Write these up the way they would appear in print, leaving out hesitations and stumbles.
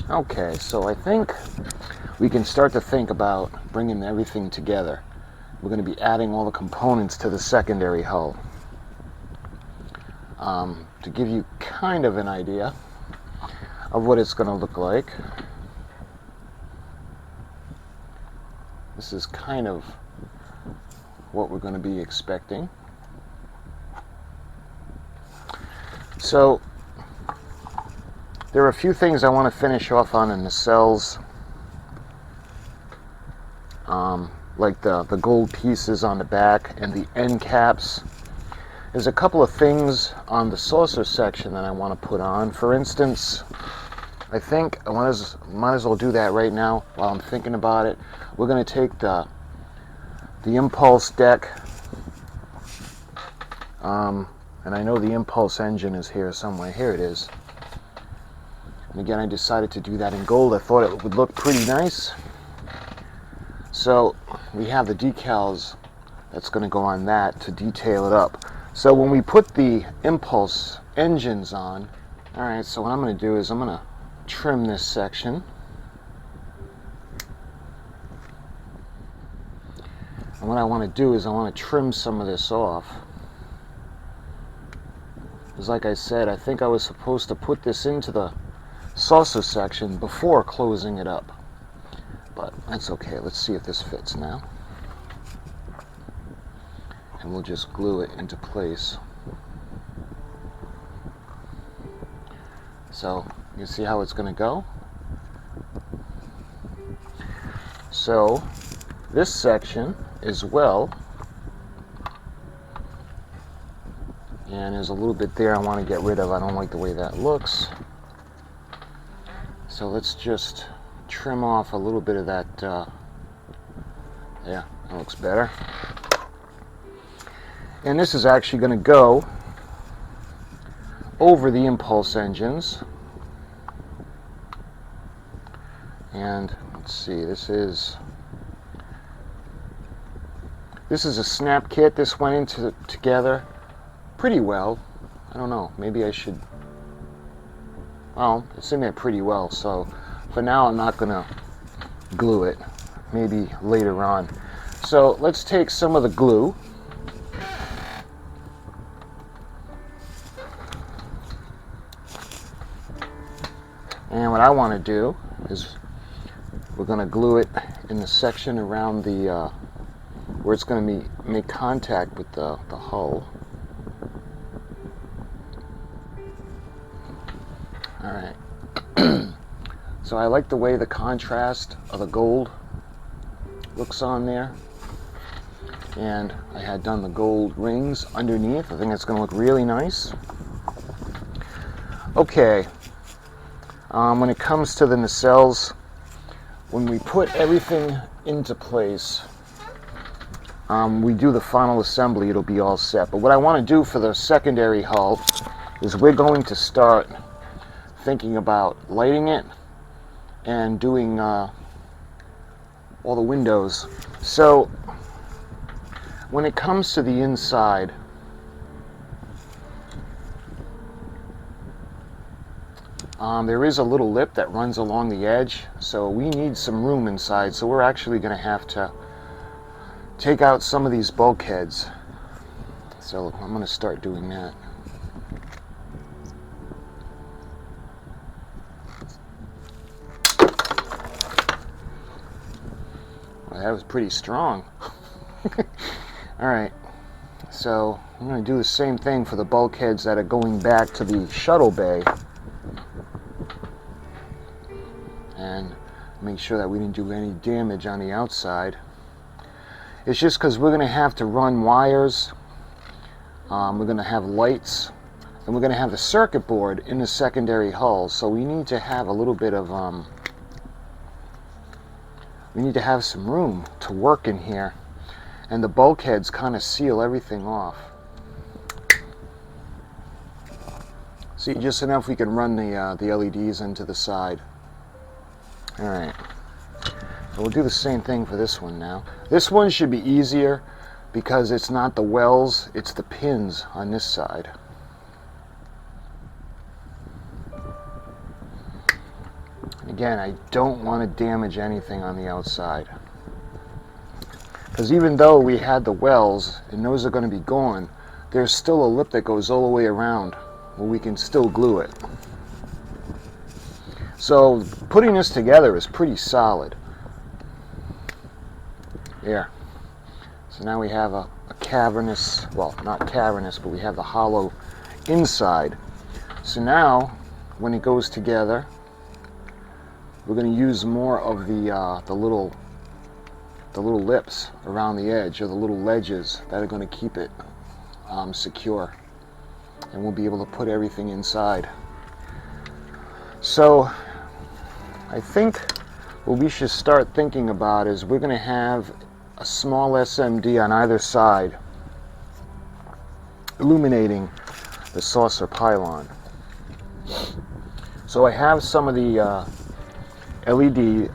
Okay, so I think we can start to think about bringing everything together. We're going to be adding all the components to the secondary hull. To give you kind of an idea of what it's going to look like, this is kind of what we're going to be expecting. So there are a few things I want to finish off on in the cells, like the gold pieces on the back and the end caps. There's a couple of things on the saucer section that I want to put on. For instance, I think I might as well do that right now while I'm thinking about it. We're going to take the impulse deck, and I know the impulse engine is here somewhere. Here it is. And again, I decided to do that in gold. I thought it would look pretty nice. So we have the decals that's going to go on that to detail it up. So when we put the impulse engines on, all right, so what I'm going to do is I'm going to trim this section. And what I want to do is I want to trim some of this off. Because like I said, I think I was supposed to put this into the saucer section before closing it up. But that's okay. Let's see if this fits now. And we'll just glue it into place. So you see how it's going to go? So this section as well, and there's a little bit there I want to get rid of. I don't like the way that looks. So let's just trim off a little bit of that. Yeah, that looks better. And this is actually going to go over the impulse engines. And let's see, this is a snap kit. This went into together pretty well. I don't know, maybe I should, well, it's in there pretty well, so for now I'm not going to glue it, maybe later on. So let's take some of the glue. And what I want to do is we're going to glue it in the section around the where it's going to make contact with the hull. All right. So I like the way the contrast of the gold looks on there. And I had done the gold rings underneath. I think it's going to look really nice. Okay. When it comes to the nacelles, when we put everything into place, we do the final assembly, it'll be all set. But what I want to do for the secondary hull is we're going to start thinking about lighting it and doing all the windows. So when it comes to the inside, there is a little lip that runs along the edge, so we need some room inside, so we're actually going to have to take out some of these bulkheads. So I'm going to start doing that. Well, that was pretty strong. Alright, so I'm going to do the same thing for the bulkheads that are going back to the shuttle bay. And make sure that we didn't do any damage on the outside. It's just because we're going to have to run wires, we're going to have lights, and we're going to have the circuit board in the secondary hull, so we need to have a little bit of we need to have some room to work in here, and the bulkheads kind of seal everything off. See, just enough we can run the LEDs into the side. Alright, so we'll do the same thing for this one now. This one should be easier because it's not the wells, it's the pins on this side. Again, I don't want to damage anything on the outside. Because even though we had the wells, and those are going to be gone, there's still a lip that goes all the way around where we can still glue it. So putting this together is pretty solid. There. So now we have a cavernous, well, not cavernous, but we have the hollow inside. So now, when it goes together, we're going to use more of the little lips around the edge, or the little ledges that are going to keep it secure, and we'll be able to put everything inside. So I think what we should start thinking about is we're going to have a small SMD on either side illuminating the saucer pylon. So I have some of the LED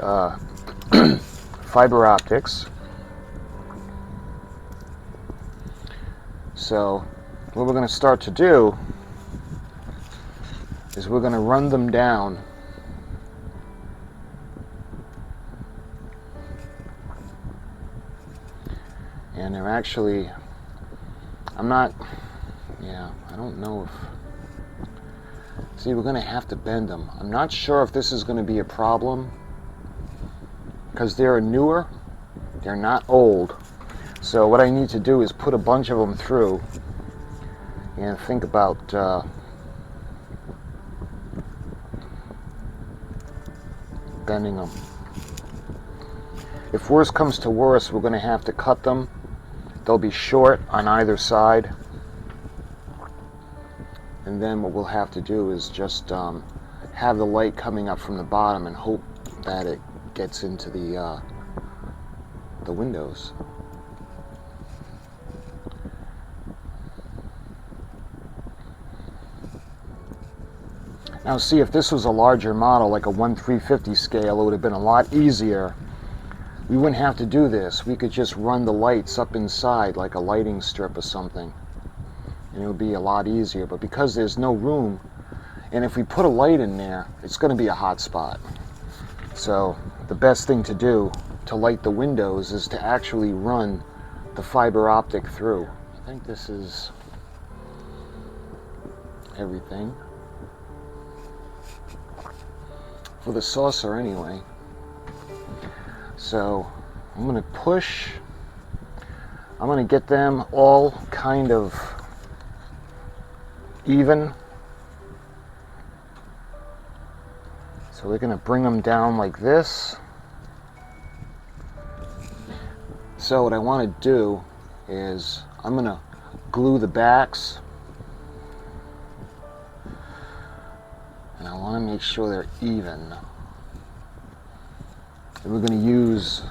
fiber optics. So what we're going to start to do is we're going to run them down and they're actually, I don't know if, see, we're going to have to bend them. I'm not sure if this is going to be a problem because they're newer, they're not old. So what I need to do is put a bunch of them through and think about bending them. If worse comes to worse, we're going to have to cut them. They'll be short on either side. And then what we'll have to do is just have the light coming up from the bottom and hope that it gets into the windows. Now see, if this was a larger model, like a 1/350 scale, it would have been a lot easier. We wouldn't have to do this. We could just run the lights up inside like a lighting strip or something, and it would be a lot easier. But because there's no room, and if we put a light in there, it's going to be a hot spot. So the best thing to do to light the windows is to actually run the fiber optic through. I think this is everything for the saucer anyway. So I'm going to push, I'm going to get them all kind of even. So we're going to bring them down like this. So what I want to do is I'm going to glue the backs, and I want to make sure they're even. And we're going to use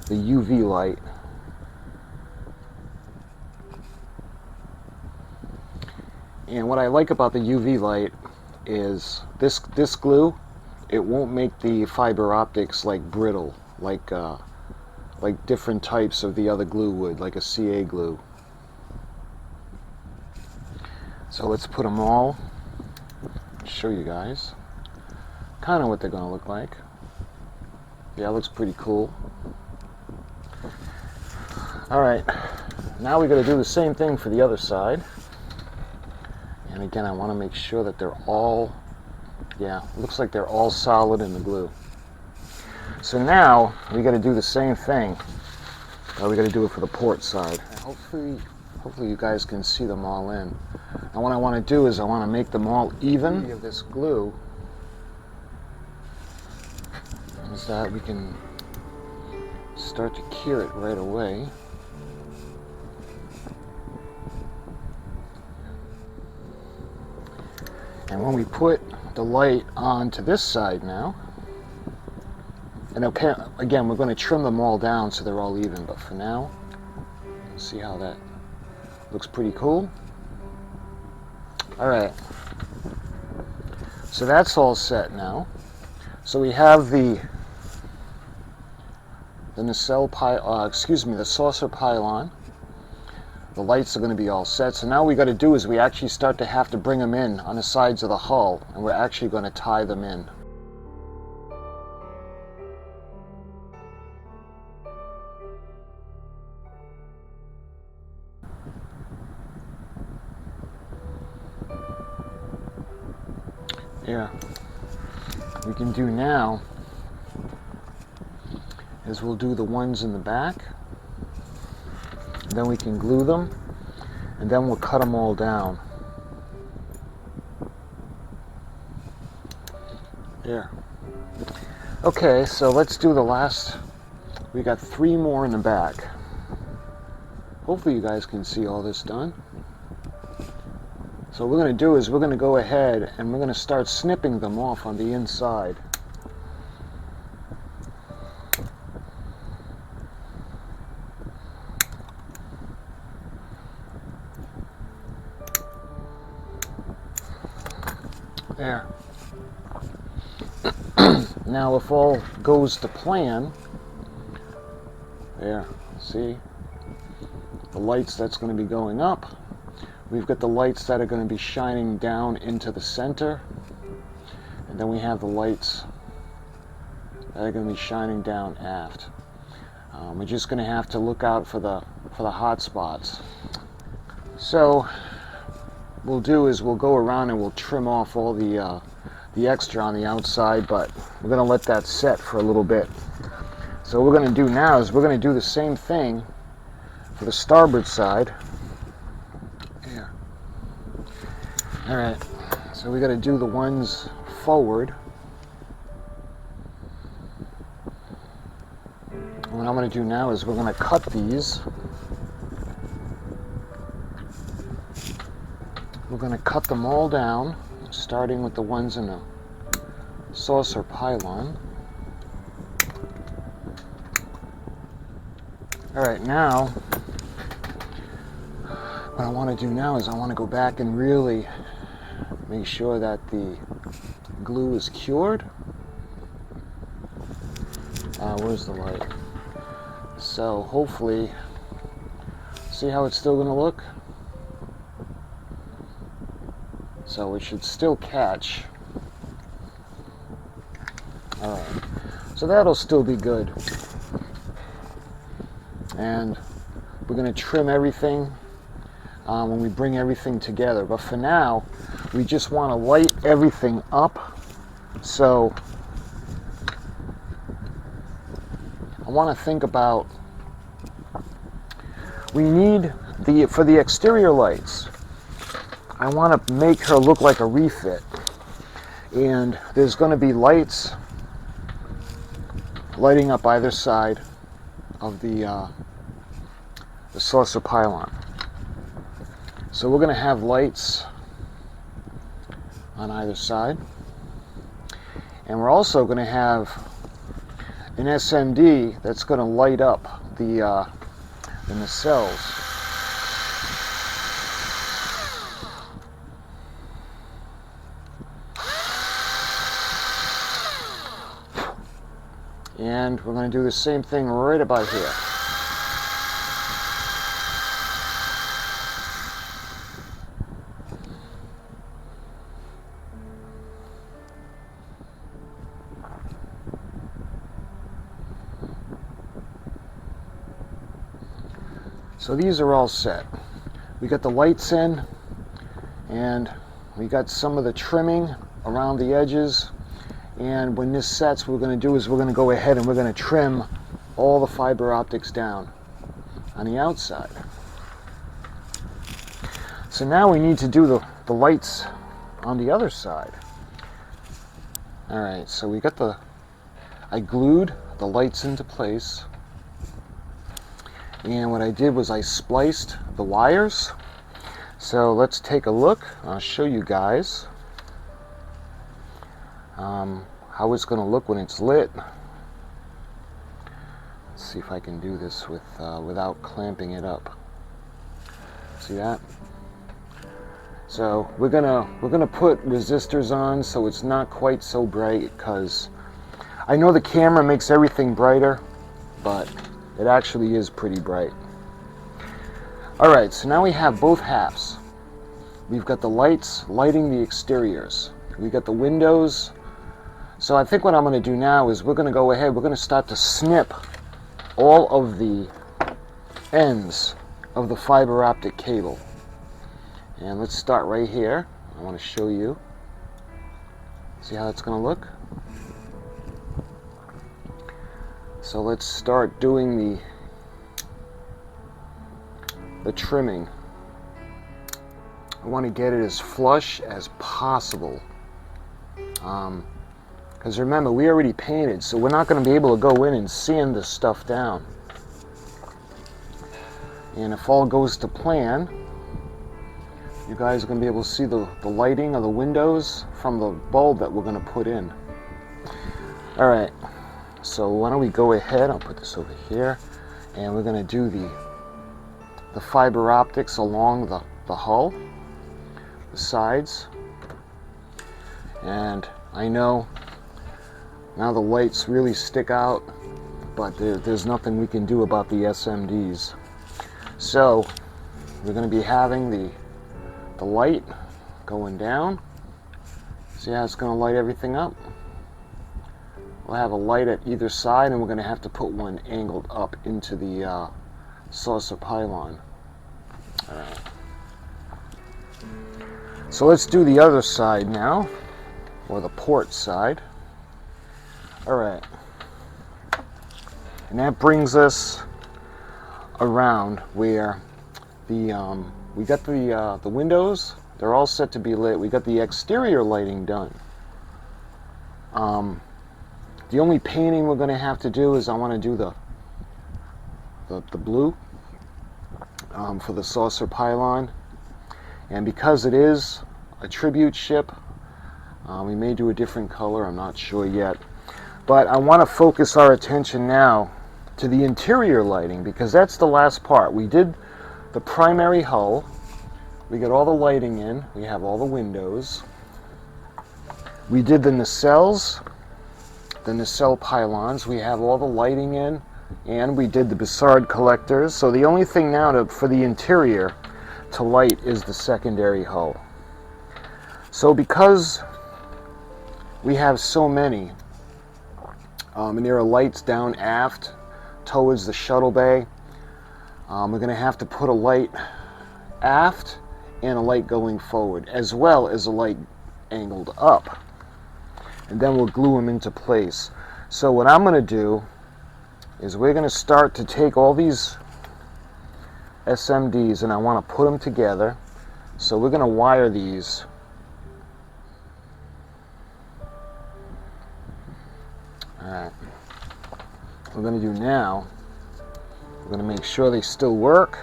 the UV light. And what I like about the UV light is this glue, it won't make the fiber optics like brittle, like different types of the other glue would, like a CA glue. So let's put them all, show you guys kind of what they're going to look like. Yeah, it looks pretty cool. Alright, now we got to do the same thing for the other side. And again, I want to make sure that they're all, yeah, looks like they're all solid in the glue. So now we got to do the same thing. We got to do it for the port side. And hopefully you guys can see them all in. And what I want to do is I want to make them all even. Of this glue is that we can start to cure it right away. And when we put the light onto this side now, and okay, again, we're going to trim them all down so they're all even, but for now, see how that looks pretty cool. Alright, so that's all set now. So we have the saucer pylon. The lights are going to be all set. So now what we got to do is we actually start to have to bring them in on the sides of the hull, and we're actually going to tie them in. Yeah. We can do now is we'll do the ones in the back, then we can glue them, and then we'll cut them all down. There. Okay, so let's do the last. We got 3 more in the back. Hopefully you guys can see all this done. So what we're going to do is we're going to go ahead and we're going to start snipping them off on the inside. There. Now if all goes to plan, there, see? The lights that's going to be going up. We've got the lights that are going to be shining down into the center. And then we have the lights that are going to be shining down aft. We're just going to have to look out for the hot spots. So what we'll do is we'll go around and we'll trim off all the extra on the outside, but we're going to let that set for a little bit. So what we're going to do now is we're going to do the same thing for the starboard side. Here. All right, so we got to do the ones forward. And what I'm going to do now is we're going to cut these. We're going to cut them all down, starting with the ones in the saucer pylon. All right, now what I want to do now is I want to go back and really make sure that the glue is cured. Where's the light? So hopefully, see how it's still going to look? So it should still catch. All right, so that'll still be good. And we're going to trim everything when we bring everything together. But for now, we just want to light everything up. So I want to think about, we need for the exterior lights, I want to make her look like a refit. And there's going to be lights lighting up either side of the saucer pylon. So we're going to have lights on either side, and we're also going to have an SMD that's going to light up the nacelles. And we're going to do the same thing right about here. So these are all set. We got the lights in, and we got some of the trimming around the edges. And when this sets, what we're going to do is we're going to go ahead and we're going to trim all the fiber optics down on the outside. So now we need to do the lights on the other side. All right, so we got I glued the lights into place. And what I did was I spliced the wires. So let's take a look. I'll show you guys how it's going to look when it's lit. Let's see if I can do this without clamping it up. See that? So we're gonna put resistors on so it's not quite so bright, because I know the camera makes everything brighter, but it actually is pretty bright. All right, so now we have both halves. We've got the lights lighting the exteriors. We got the windows. So I think what I'm going to do now is we're going to go ahead, we're going to start to snip all of the ends of the fiber optic cable. And let's start right here. I want to show you. See how it's going to look? So let's start doing the trimming. I want to get it as flush as possible. Because remember, we already painted, so we're not going to be able to go in and sand this stuff down. And if all goes to plan, you guys are going to be able to see the lighting of the windows from the bulb that we're going to put in. Alright, so why don't we go ahead, I'll put this over here, and we're going to do the fiber optics along the hull, the sides. And I know now the lights really stick out, but there's nothing we can do about the SMDs. So we're going to be having the light going down. See how it's going to light everything up? We'll have a light at either side, and we're going to have to put one angled up into the saucer pylon. All right. So let's do the other side now, or the port side. All right. And that brings us around where we got the windows. They're all set to be lit. We got the exterior lighting done. The only painting we're going to have to do is I want to do the blue for the saucer pylon. And because it is a tribute ship, we may do a different color. I'm not sure yet. But I want to focus our attention now to the interior lighting, because that's the last part. We did the primary hull. We got all the lighting in. We have all the windows. We did the nacelles, the nacelle pylons. We have all the lighting in, and we did the Bussard collectors. So the only thing now for the interior to light is the secondary hull. So because we have so many, and there are lights down aft towards the shuttle bay, we're going to have to put a light aft and a light going forward, as well as a light angled up, and then we'll glue them into place. So what I'm going to do is we're going to start to take all these SMDs and I want to put them together. So we're going to wire these. Alright, what we're going to do now, we're going to make sure they still work.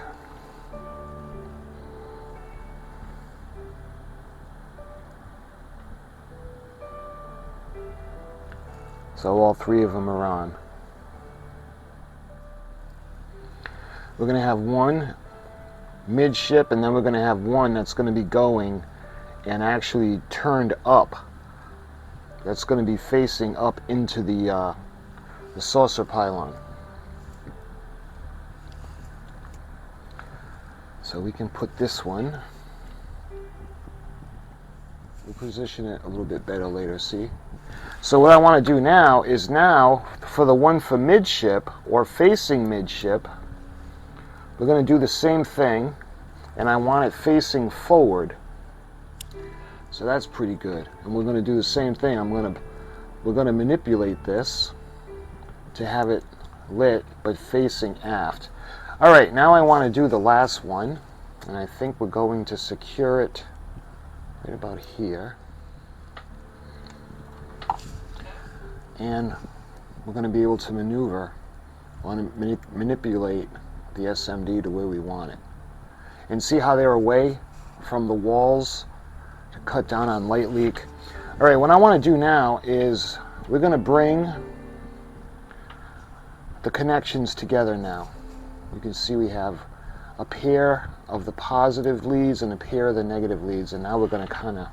So all three of them are on. We're going to have one midship, and then we're going to have one that's going to be going and actually turned up. That's going to be facing up into the saucer pylon. So we can put this one. We'll position it a little bit better later, see? So what I want to do now is for the one for midship or facing midship, we're going to do the same thing, and I want it facing forward. So that's pretty good. And we're going to do the same thing. We're going to manipulate this to have it lit but facing aft. All right, now I want to do the last one, and I think we're going to secure it right about here. And we're going to be able to manipulate the SMD to where we want it. And see how they're away from the walls to cut down on light leak. All right, what I want to do now is we're going to bring the connections together now. You can see we have a pair of the positive leads and a pair of the negative leads, and now we're going to kind of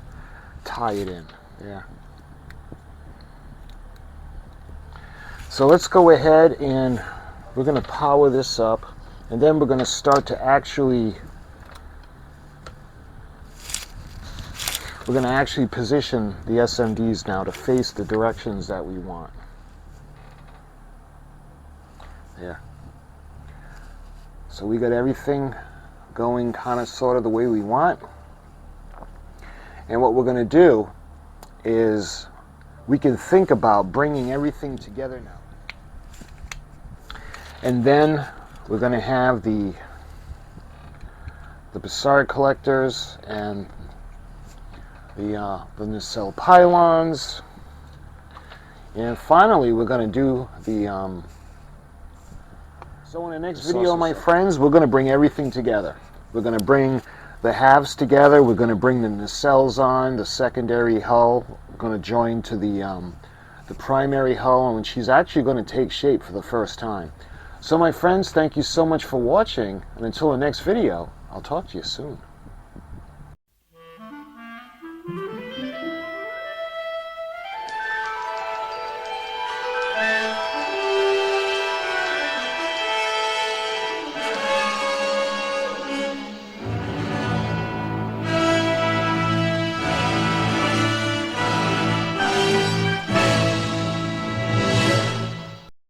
tie it in there. So let's go ahead and we're going to power this up, and then we're going to start to actually position the SMDs now to face the directions that we want. There. So we got everything going kind of sort of the way we want. And what we're going to do is we can think about bringing everything together now. And then we're going to have the Bassard collectors and the nacelle pylons. And finally, we're going to do the... So in the next video, my friends, we're going to bring everything together. We're going to bring the halves together. We're going to bring the nacelles on, the secondary hull. We're going to join to the primary hull, and she's actually going to take shape for the first time. So my friends, thank you so much for watching, and until the next video, I'll talk to you soon.